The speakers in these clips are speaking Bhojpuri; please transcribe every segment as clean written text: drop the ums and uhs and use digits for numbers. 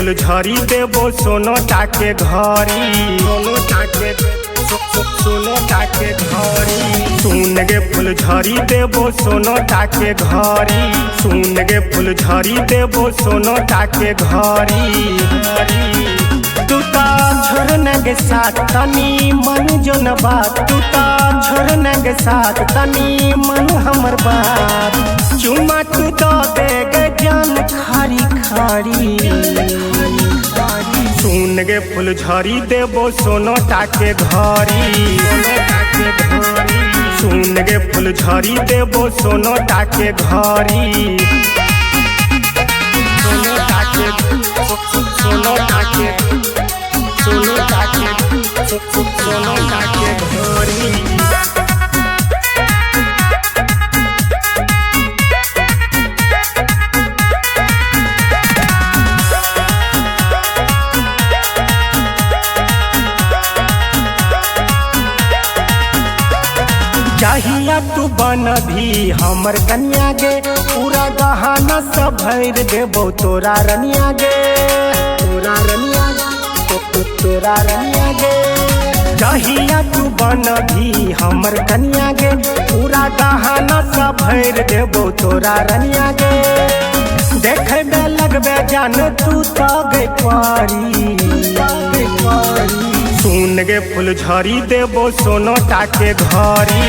फुलझड़ी देबो सोनो टाके घरी, सोनो टाके सोनो टाके घरी। सुन गे फुलझड़ी देबो सोनो टाके घरी, सुन गे फुलझड़ी देबो सोनो टाके घरी। तू ता छोड़ने के साथ तनी मन जो न बात, तू ता छोड़ने के साथ तनी मन हमर बात। चुमा तू तो दे गे जान खारी खारी, सुन गे फुलझड़ी देबो सोनो टाके घरी, सुन गे फुलझड़ी देबो सोनो टाके घरी। सोनो टाके सोनो टाके सोनो टाके सोनो टाके घरी। चाहिया तू बन भी हमर कन्या गे, पूरा गहना सब भर देबो तोरा रनिया गे, तोरा रनिया गे, तोरा रनिया गे। चाहिया तू बन भी हमर कन्या गे, पूरा गहना सब भर देबो तोरा रनिया गे। देखे में लगबे जान तू तो गई पारी, सुन गे फुलझड़ी देबो सोनो टाके घरी,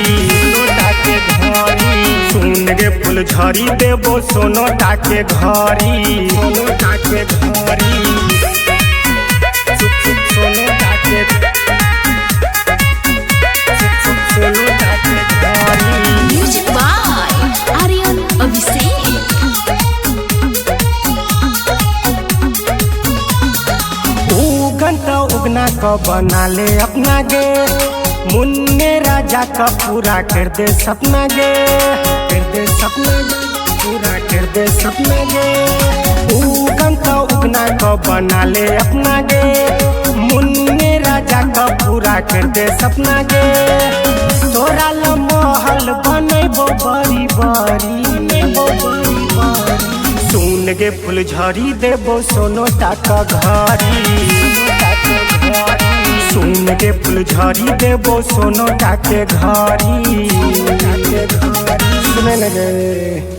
सुन गे फुलझड़ी देबो सोनो टाके घरी, सोनो टाके घरी। सोनो टाके सोनो टाके घरी। Music by Aryan Abhishek. घंटा उगना को बना ले अपना गे, मुन्ने राजा का पूरा कर दे सपना गे, कर दे सपना गे, पूरा कर दे सपना गे। घंटा उगना को बना ले अपना गे, मुन्ने राजा का पूरा कर दे सपना गे। तोरा ला महल बनेबो बड़ी बड़ी, सुन गे फुलझड़ी देबो सोनो टाका घरी, सुन गे फुलझड़ी देबो सोनो टाके घरी। सुने लगे।